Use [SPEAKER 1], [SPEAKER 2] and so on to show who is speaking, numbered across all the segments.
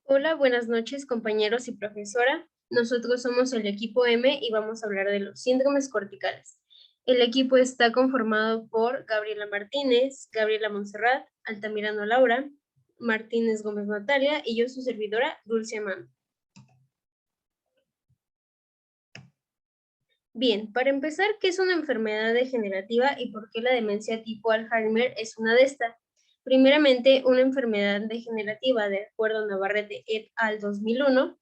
[SPEAKER 1] Hola, buenas noches, compañeros y profesora. Nosotros somos el equipo M y vamos a hablar de los síndromes corticales. El equipo está conformado por Gabriela Martínez, Gabriela Montserrat, Altamirano Laura, Martínez Gómez Natalia y yo, su servidora, Dulce Amanda. Bien, para empezar, ¿qué es una enfermedad degenerativa y por qué la demencia tipo Alzheimer es una de estas? Primeramente, una enfermedad degenerativa, de acuerdo a Navarrete et al. 2001,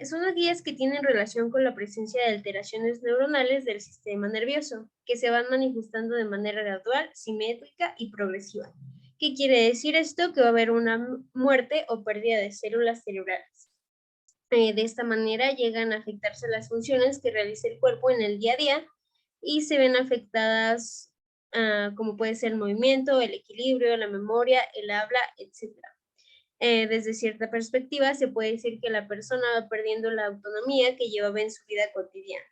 [SPEAKER 1] son aquellas que tienen relación con la presencia de alteraciones neuronales del sistema nervioso, que se van manifestando de manera gradual, simétrica y progresiva. ¿Qué quiere decir esto? Que va a haber una muerte o pérdida de células cerebrales. De esta manera llegan a afectarse las funciones que realiza el cuerpo en el día a día y se ven afectadas como puede ser el movimiento, el equilibrio, la memoria, el habla, etcétera. Desde cierta perspectiva, se puede decir que la persona va perdiendo la autonomía que llevaba en su vida cotidiana.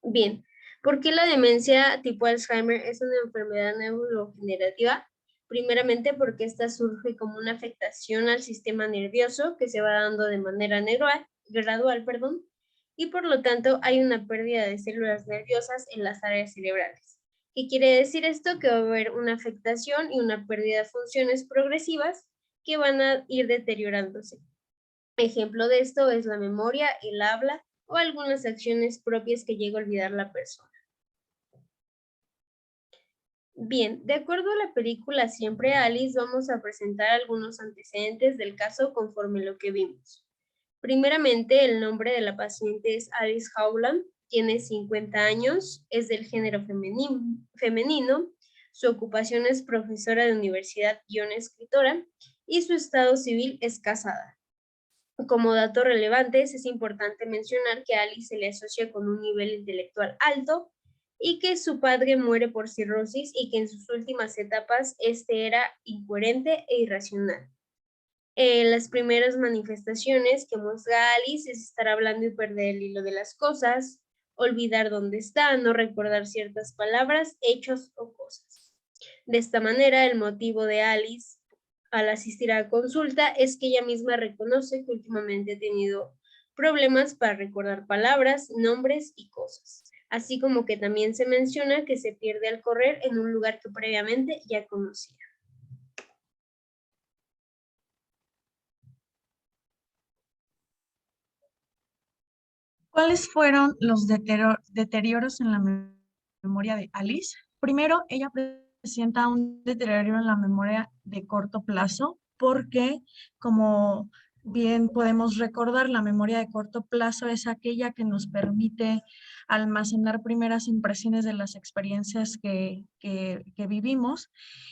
[SPEAKER 1] Bien, ¿por qué la demencia tipo Alzheimer es una enfermedad neurodegenerativa? Primeramente porque esta surge como una afectación al sistema nervioso que se va dando de manera gradual, y por lo tanto hay una pérdida de células nerviosas en las áreas cerebrales. ¿Qué quiere decir esto? Que va a haber una afectación y una pérdida de funciones progresivas que van a ir deteriorándose. Ejemplo de esto es la memoria, el habla o algunas acciones propias que llega a olvidar la persona. Bien, de acuerdo a la película Siempre Alice, vamos a presentar algunos antecedentes del caso conforme lo que vimos. Primeramente, el nombre de la paciente es Alice Howland, tiene 50 años, es del género femenino, su ocupación es profesora de universidad-escritora y su estado civil es casada. Como datos relevantes, es importante mencionar que a Alice se le asocia con un nivel intelectual alto y que su padre muere por cirrosis y que en sus últimas etapas este era incoherente e irracional. Las primeras manifestaciones que muestra Alice es estar hablando y perder el hilo de las cosas, olvidar dónde está, no recordar ciertas palabras, hechos o cosas. De esta manera, el motivo de Alice al asistir a la consulta es que ella misma reconoce que últimamente ha tenido problemas para recordar palabras, nombres y cosas, así como que también se menciona que se pierde al correr en un lugar que previamente ya conocía.
[SPEAKER 2] ¿Cuáles fueron los deterioros en la memoria de Alice? Primero, ella presenta un deterioro en la memoria de corto plazo porque, como bien podemos recordar, la memoria de corto plazo es aquella que nos permite almacenar primeras impresiones de las experiencias que vivimos.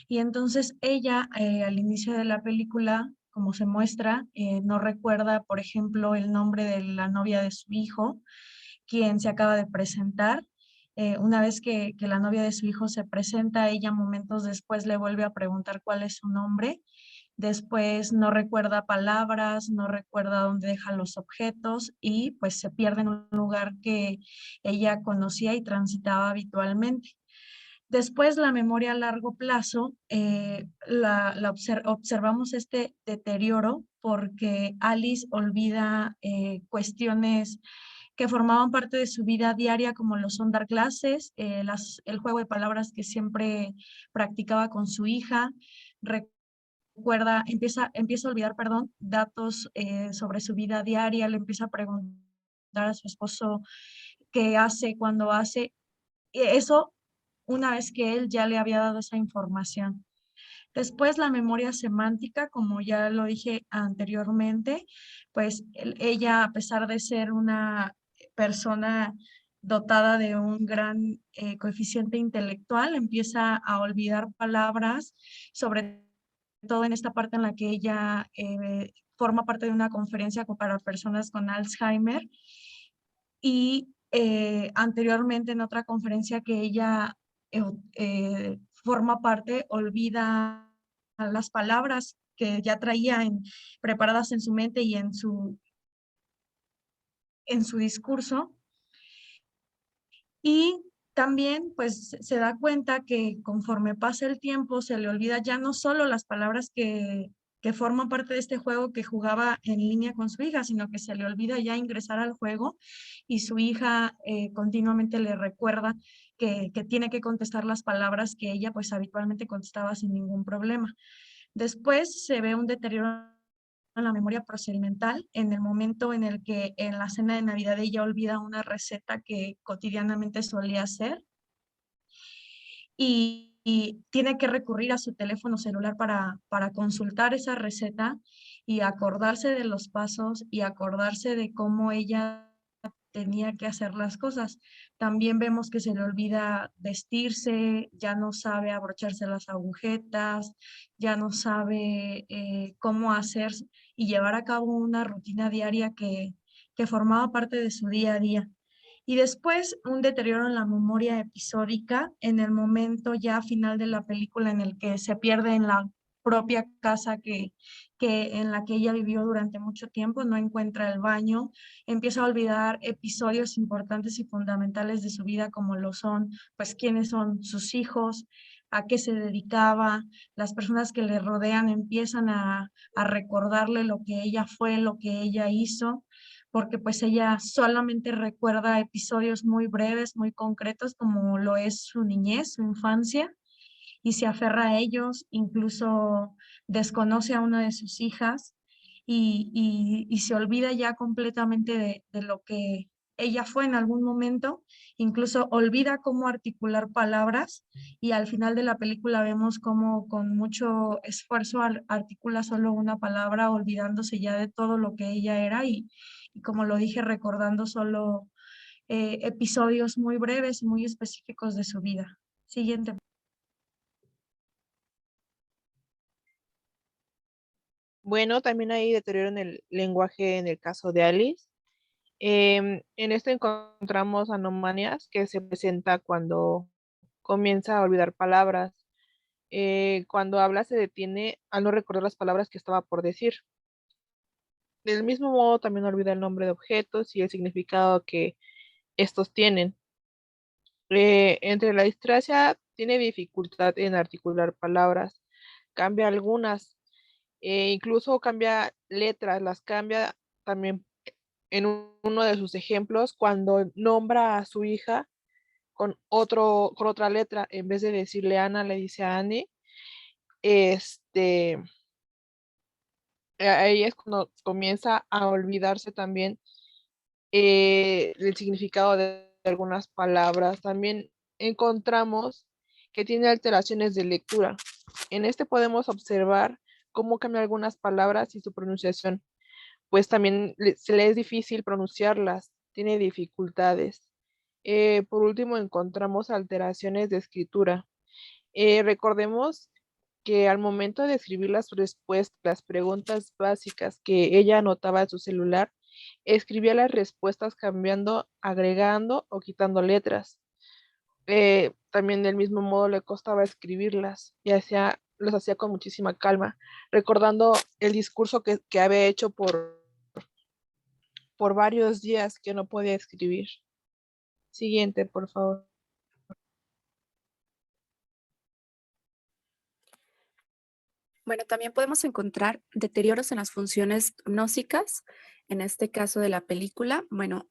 [SPEAKER 2] Y entonces ella, al inicio de la película, como se muestra, no recuerda, por ejemplo, el nombre de la novia de su hijo, quien se acaba de presentar. Una vez que la novia de su hijo se presenta, ella momentos después le vuelve a preguntar cuál es su nombre. Después no recuerda palabras, no recuerda dónde deja los objetos y pues se pierde en un lugar que ella conocía y transitaba habitualmente. Después, la memoria a largo plazo, observamos este deterioro porque Alice olvida cuestiones que formaban parte de su vida diaria, como lo son dar clases, el juego de palabras que siempre practicaba con su hija. Empieza a olvidar, perdón, datos sobre su vida diaria, le empieza a preguntar a su esposo qué hace, cuándo hace. Eso una vez que él ya le había dado esa información. Después la memoria semántica, como ya lo dije anteriormente, pues ella, a pesar de ser una persona dotada de un gran coeficiente intelectual, empieza a olvidar palabras, sobre todo en esta parte en la que ella forma parte de una conferencia para personas con Alzheimer y anteriormente en otra conferencia que ella forma parte, olvida las palabras que ya traía preparadas en su mente y en su discurso. Y también pues se da cuenta que conforme pasa el tiempo se le olvida ya no solo las palabras que forma parte de este juego que jugaba en línea con su hija, sino que se le olvida ya ingresar al juego y su hija continuamente le recuerda que tiene que contestar las palabras que ella pues habitualmente contestaba sin ningún problema. Después se ve un deterioro en la memoria procedimental en el momento en el que en la cena de Navidad ella olvida una receta que cotidianamente solía hacer y tiene que recurrir a su teléfono celular para consultar esa receta y acordarse de los pasos y acordarse de cómo ella tenía que hacer las cosas. También vemos que se le olvida vestirse, ya no sabe abrocharse las agujetas, ya no sabe cómo hacer y llevar a cabo una rutina diaria que formaba parte de su día a día. Y después un deterioro en la memoria episódica en el momento ya final de la película en el que se pierde en la propia casa que en la que ella vivió durante mucho tiempo, no encuentra el baño, empieza a olvidar episodios importantes y fundamentales de su vida como lo son, pues, quiénes son sus hijos, a qué se dedicaba, las personas que le rodean empiezan a recordarle lo que ella fue, lo que ella hizo porque pues ella solamente recuerda episodios muy breves, muy concretos, como lo es su niñez, su infancia, y se aferra a ellos, incluso desconoce a una de sus hijas y se olvida ya completamente de lo que ella fue en algún momento, incluso olvida cómo articular palabras y al final de la película vemos cómo con mucho esfuerzo articula solo una palabra, olvidándose ya de todo lo que ella era y como lo dije, recordando solo episodios muy breves y muy específicos de su vida. Siguiente.
[SPEAKER 3] Bueno, también hay deterioro en el lenguaje en el caso de Alice. En esto encontramos anomalias que se presenta cuando comienza a olvidar palabras. Cuando habla se detiene al no recordar las palabras que estaba por decir. Del mismo modo, también olvida el nombre de objetos y el significado que estos tienen. Entre la distracción tiene dificultad en articular palabras, cambia algunas, incluso cambia letras, las cambia también en uno de sus ejemplos cuando nombra a su hija con otra letra, en vez de decirle Ana, le dice a Annie. Este, ahí es cuando comienza a olvidarse también el significado de algunas palabras. También encontramos que tiene alteraciones de lectura. En este podemos observar cómo cambian algunas palabras y su pronunciación, pues también se le es difícil pronunciarlas, tiene dificultades. Por último, encontramos alteraciones de escritura. Recordemos que al momento de escribir las respuestas, las preguntas básicas que ella anotaba en su celular, escribía las respuestas cambiando, agregando o quitando letras. También del mismo modo le costaba escribirlas y los hacía con muchísima calma, recordando el discurso que había hecho por varios días que no podía escribir. Siguiente, por favor.
[SPEAKER 4] Bueno, también podemos encontrar deterioros en las funciones gnósicas, en este caso de la película. Bueno,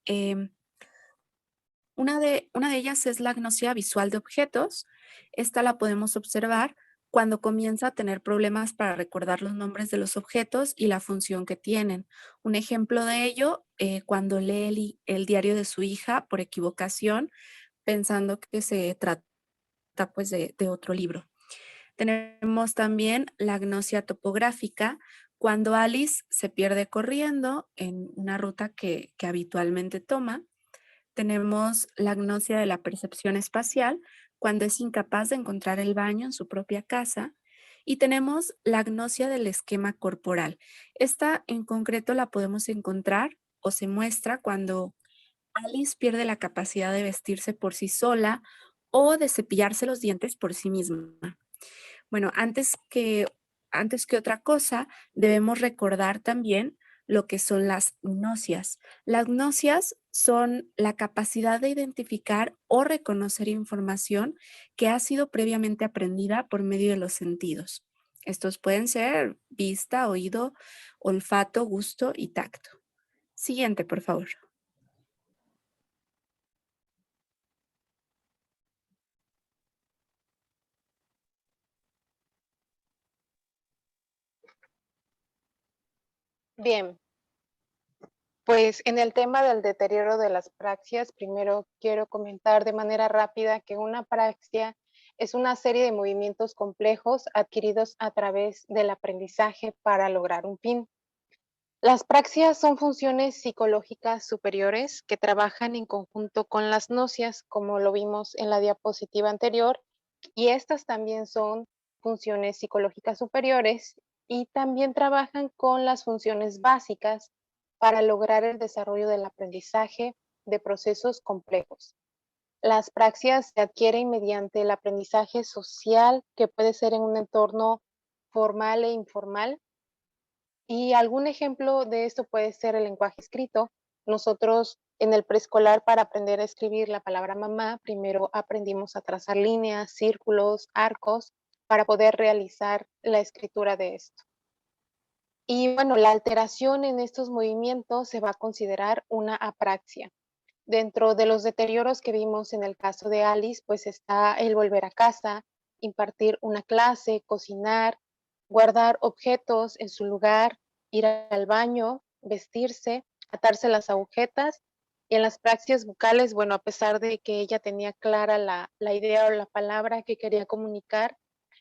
[SPEAKER 4] una de ellas es la gnosia visual de objetos. Esta la podemos observar cuando comienza a tener problemas para recordar los nombres de los objetos y la función que tienen. Un ejemplo de ello, cuando lee el diario de su hija por equivocación, pensando que se trata pues de otro libro. Tenemos también la gnosia topográfica, cuando Alice se pierde corriendo en una ruta que habitualmente toma. Tenemos la gnosia de la percepción espacial, cuando es incapaz de encontrar el baño en su propia casa. Y tenemos la gnosia del esquema corporal. Esta en concreto la podemos encontrar o se muestra cuando Alice pierde la capacidad de vestirse por sí sola o de cepillarse los dientes por sí misma. Bueno, antes que otra cosa, debemos recordar también lo que son las gnosias. Las gnosias son la capacidad de identificar o reconocer información que ha sido previamente aprendida por medio de los sentidos. Estos pueden ser vista, oído, olfato, gusto y tacto. Siguiente, por favor.
[SPEAKER 5] Bien, pues en el tema del deterioro de las praxias, primero quiero comentar de manera rápida que una praxia es una serie de movimientos complejos adquiridos a través del aprendizaje para lograr un fin. Las praxias son funciones psicológicas superiores que trabajan en conjunto con las nocias, como lo vimos en la diapositiva anterior, y estas también son funciones psicológicas superiores y también trabajan con las funciones básicas para lograr el desarrollo del aprendizaje de procesos complejos. Las praxias se adquieren mediante el aprendizaje social, que puede ser en un entorno formal e informal, y algún ejemplo de esto puede ser el lenguaje escrito. Nosotros en el preescolar, para aprender a escribir la palabra mamá, primero aprendimos a trazar líneas, círculos, arcos, para poder realizar la escritura de esto. Y bueno, la alteración en estos movimientos se va a considerar una apraxia. Dentro de los deterioros que vimos en el caso de Alice, pues está el volver a casa, impartir una clase, cocinar, guardar objetos en su lugar, ir al baño, vestirse, atarse las agujetas. Y en las praxias bucales, bueno, a pesar de que ella tenía clara la idea o la palabra que quería comunicar,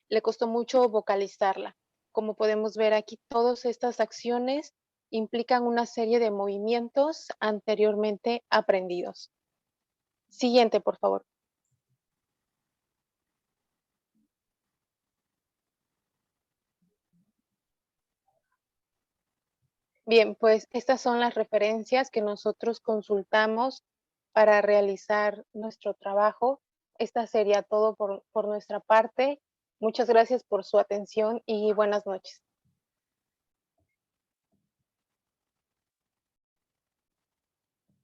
[SPEAKER 5] le costó mucho vocalizarla. Como podemos ver aquí, todas estas acciones implican una serie de movimientos anteriormente aprendidos. Siguiente, por favor. Bien, pues estas son las referencias que nosotros consultamos para realizar nuestro trabajo. Esta sería todo por nuestra parte. Muchas gracias por su atención y buenas noches.